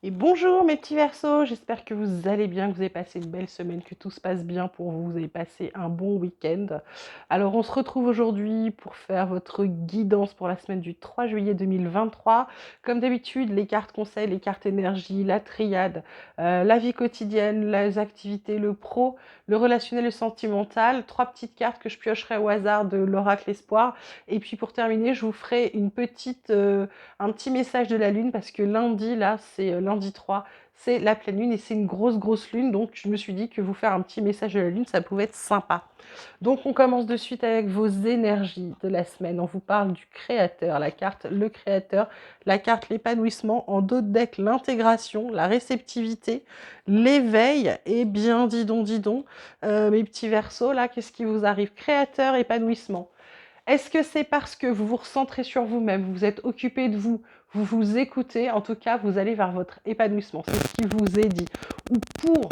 Et bonjour mes petits Verseaux, j'espère que vous allez bien, que vous avez passé une belle semaine, que tout se passe bien pour vous, vous avez passé un bon week-end. Alors on se retrouve aujourd'hui pour faire votre guidance pour la semaine du 3 juillet 2023. Comme d'habitude, les cartes conseils, les cartes énergie, la triade, la vie quotidienne, les activités, le pro, le relationnel, le sentimental. Trois petites cartes que je piocherai au hasard de l'oracle espoir. Et puis pour terminer, je vous ferai un petit message de la lune parce que lundi, là, c'est lundi 3, c'est la pleine lune et c'est une grosse lune. Donc, je me suis dit que vous faire un petit message de la lune, ça pouvait être sympa. Donc, on commence de suite avec vos énergies de la semaine. On vous parle du créateur, la carte le créateur, la carte l'épanouissement, en dos de deck l'intégration, la réceptivité, l'éveil et bien dis donc, mes petits versos, là, qu'est-ce qui vous arrive? Créateur, épanouissement. Est-ce que c'est parce que vous vous recentrez sur vous-même, vous êtes occupé de vous, vous vous écoutez, en tout cas, vous allez vers votre épanouissement, c'est ce qui vous est dit. Ou pour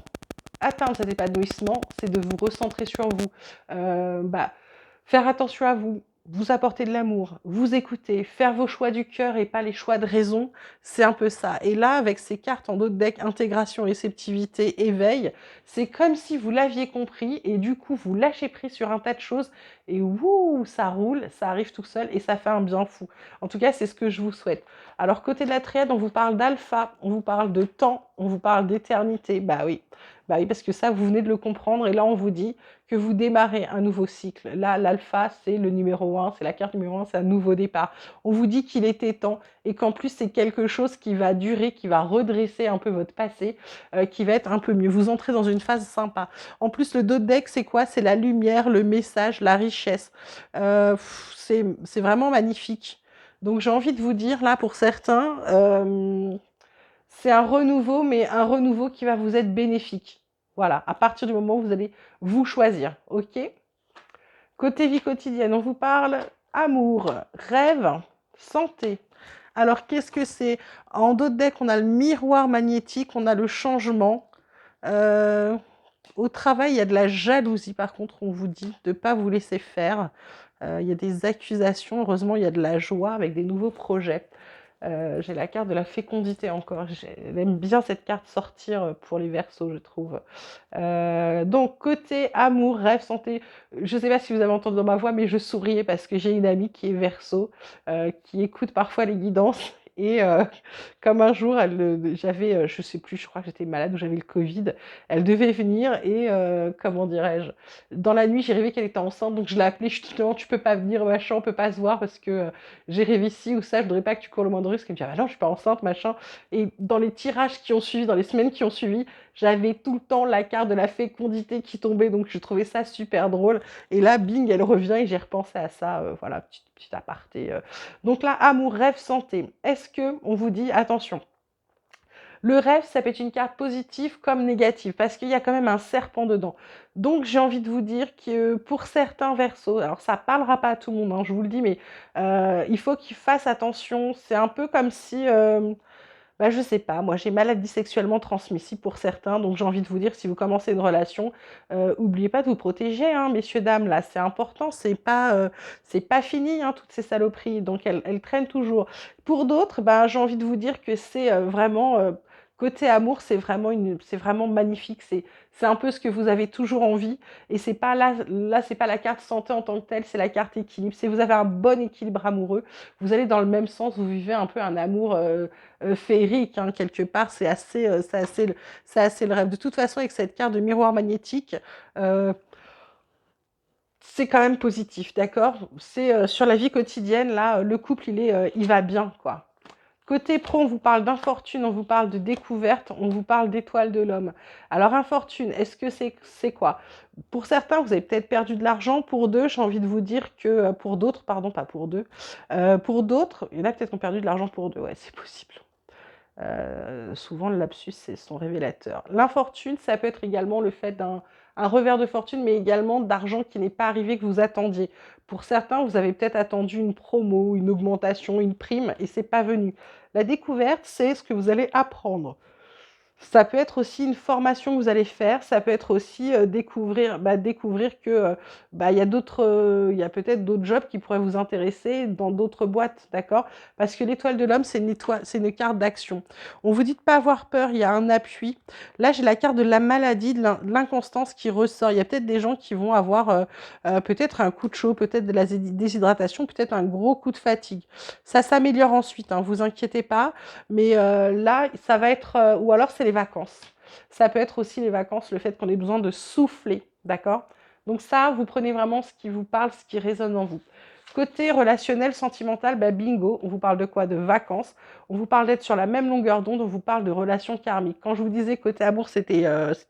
atteindre cet épanouissement, c'est de vous recentrer sur vous, faire attention à vous, vous apporter de l'amour, vous écouter, faire vos choix du cœur et pas les choix de raison, c'est un peu ça. Et là, avec ces cartes en d'autres decks, intégration, réceptivité, éveil, c'est comme si vous l'aviez compris et du coup, vous lâchez prise sur un tas de choses et wouh, ça roule, ça arrive tout seul et ça fait un bien fou. En tout cas, c'est ce que je vous souhaite. Alors, côté de la triade, on vous parle d'alpha, on vous parle de temps, on vous parle d'éternité. Bah oui, parce que ça, vous venez de le comprendre. Et là, on vous dit que vous démarrez un nouveau cycle. Là, l'alpha, c'est le numéro 1, c'est la carte numéro 1, c'est un nouveau départ. On vous dit qu'il était temps et qu'en plus, c'est quelque chose qui va durer, qui va redresser un peu votre passé, qui va être un peu mieux. Vous entrez dans une phase sympa. En plus, le dos de deck, c'est quoi? C'est la lumière, le message, la richesse. C'est vraiment magnifique. Donc, j'ai envie de vous dire, là, pour certains, c'est un renouveau, mais un renouveau qui va vous être bénéfique. Voilà, à partir du moment où vous allez vous choisir, ok? Côté vie quotidienne, on vous parle amour, rêve, santé. Alors, qu'est-ce que c'est? En dos de deck, on a le miroir magnétique, on a le changement. Euh, Au travail, il y a de la jalousie, par contre, on vous dit de ne pas vous laisser faire. Il y a des accusations, heureusement, il y a de la joie avec des nouveaux projets. J'ai la carte de la fécondité encore. J'aime bien cette carte sortir pour les Verseaux, je trouve. Donc, côté amour, rêve, santé, je ne sais pas si vous avez entendu dans ma voix, mais je souriais parce que j'ai une amie qui est Verseau, qui écoute parfois les guidances. Et comme un jour, j'avais, je sais plus, je crois que j'étais malade ou j'avais le Covid, elle devait venir et comment dirais-je, dans la nuit, j'ai rêvé qu'elle était enceinte, donc je l'ai appelée, je lui ai dit non, tu peux pas venir, machin, on peut pas se voir parce que j'ai rêvé ci ou ça, je voudrais pas que tu cours le moindre risque. Elle me dit ah non, je suis pas enceinte, machin. Et dans les tirages qui ont suivi, dans les semaines qui ont suivi, j'avais tout le temps la carte de la fécondité qui tombait, donc je trouvais ça super drôle. Et là, bing, elle revient et j'ai repensé à ça, voilà, petit aparté. Donc là, amour, rêve, santé. Est-ce que on vous dit attention? Le rêve, ça peut être une carte positive comme négative, parce qu'il y a quand même un serpent dedans. Donc j'ai envie de vous dire que pour certains versos, alors ça parlera pas à tout le monde, hein, je vous le dis, mais il faut qu'ils fassent attention. C'est un peu comme si, je sais pas, moi j'ai maladie sexuellement transmissible pour certains, donc j'ai envie de vous dire, si vous commencez une relation, oubliez pas de vous protéger, hein, messieurs, dames, là, c'est important, c'est pas fini, hein, toutes ces saloperies, donc elles traînent toujours. Pour d'autres, j'ai envie de vous dire que c'est vraiment, côté amour, c'est vraiment magnifique, c'est un peu ce que vous avez toujours envie, et c'est pas là c'est pas la carte santé en tant que telle, c'est la carte équilibre. Si vous avez un bon équilibre amoureux, vous allez dans le même sens, vous vivez un peu un amour féerique, hein, quelque part, c'est assez le rêve. De toute façon, avec cette carte de miroir magnétique, euh, c'est quand même positif, d'accord? C'est sur la vie quotidienne, là, le couple, il va bien, quoi. Côté pro, on vous parle d'infortune, on vous parle de découverte, on vous parle d'étoile de l'homme. Alors, infortune, est-ce que c'est quoi? Pour certains, vous avez peut-être perdu de l'argent. Pour deux, j'ai envie de vous dire que, pour d'autres, pardon, pas pour deux, pour d'autres, il y en a peut-être qui ont perdu de l'argent pour deux, ouais, c'est possible. Souvent, le lapsus, c'est son révélateur. L'infortune, ça peut être également le fait d'un un revers de fortune, mais également d'argent qui n'est pas arrivé que vous attendiez. Pour certains, vous avez peut-être attendu une promo, une augmentation, une prime, et c'est pas venu. La découverte, c'est ce que vous allez apprendre. Ça peut être aussi une formation que vous allez faire, ça peut être aussi, découvrir que, il y a d'autres, il y a peut-être d'autres jobs qui pourraient vous intéresser dans d'autres boîtes, d'accord? Parce que l'étoile de l'homme, c'est une carte d'action. On vous dit de pas avoir peur, il y a un appui. Là, j'ai la carte de la maladie, de l'inconstance qui ressort. Il y a peut-être des gens qui vont avoir, peut-être un coup de chaud, peut-être de la déshydratation, peut-être un gros coup de fatigue. Ça s'améliore ensuite, hein, vous inquiétez pas. Mais là, ça va être, ou alors c'est les vacances. Ça peut être aussi les vacances, le fait qu'on ait besoin de souffler, d'accord? Donc ça, vous prenez vraiment ce qui vous parle, ce qui résonne en vous. Côté relationnel, sentimental, bingo, on vous parle de quoi? De vacances. On vous parle d'être sur la même longueur d'onde, on vous parle de relations karmiques. Quand je vous disais côté amour, c'était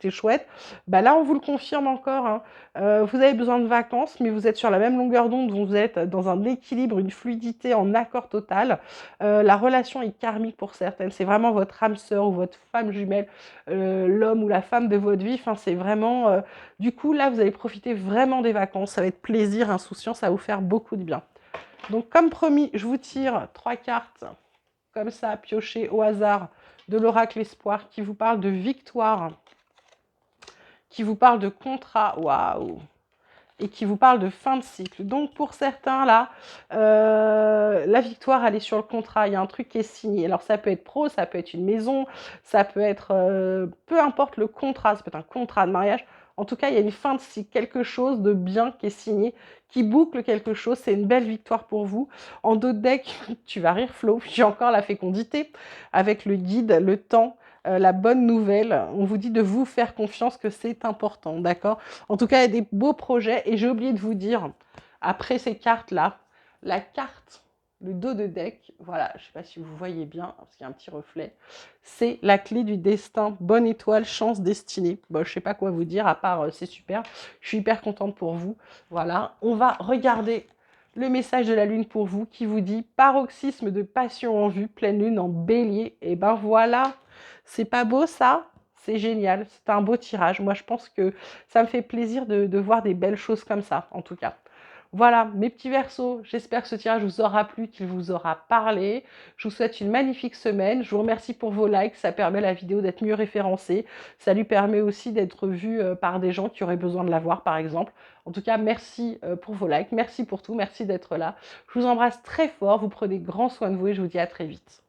chouette, là, on vous le confirme encore, hein. Vous avez besoin de vacances, mais vous êtes sur la même longueur d'onde, vous êtes dans un équilibre, une fluidité, en accord total. La relation est karmique pour certaines. C'est vraiment votre âme sœur ou votre femme jumelle, l'homme ou la femme de votre vie. Enfin, c'est vraiment. Du coup, là, vous allez profiter vraiment des vacances. Ça va être plaisir, insouciance, ça va vous faire beaucoup de bien. Donc, comme promis, je vous tire 3 cartes comme ça, piochées au hasard de l'oracle espoir qui vous parle de victoire, qui vous parle de contrat. Waouh! Et qui vous parle de fin de cycle. Donc pour certains, là, la victoire, elle est sur le contrat. Il y a un truc qui est signé. Alors ça peut être pro, ça peut être une maison, ça peut être, peu importe le contrat, ça peut être un contrat de mariage. En tout cas, il y a une fin de cycle, quelque chose de bien qui est signé, qui boucle quelque chose. C'est une belle victoire pour vous. En dos de deck, tu vas rire Flo, j'ai encore la fécondité avec le guide, le temps, la bonne nouvelle. On vous dit de vous faire confiance que c'est important, d'accord? En tout cas, il y a des beaux projets. Et j'ai oublié de vous dire, après ces cartes-là, la carte, le dos de deck, voilà, je ne sais pas si vous voyez bien, parce qu'il y a un petit reflet, c'est la clé du destin, bonne étoile, chance, destinée. Bon, je ne sais pas quoi vous dire, à part c'est super, je suis hyper contente pour vous. Voilà, on va regarder le message de la lune pour vous qui vous dit paroxysme de passion en vue, pleine lune en bélier. Et ben voilà, c'est pas beau ça? C'est génial, c'est un beau tirage. Moi, je pense que ça me fait plaisir de voir des belles choses comme ça, en tout cas. Voilà, mes petits versos, j'espère que ce tirage vous aura plu, qu'il vous aura parlé. Je vous souhaite une magnifique semaine. Je vous remercie pour vos likes, ça permet à la vidéo d'être mieux référencée. Ça lui permet aussi d'être vue par des gens qui auraient besoin de la voir, par exemple. En tout cas, merci pour vos likes, merci pour tout, merci d'être là. Je vous embrasse très fort, vous prenez grand soin de vous et je vous dis à très vite.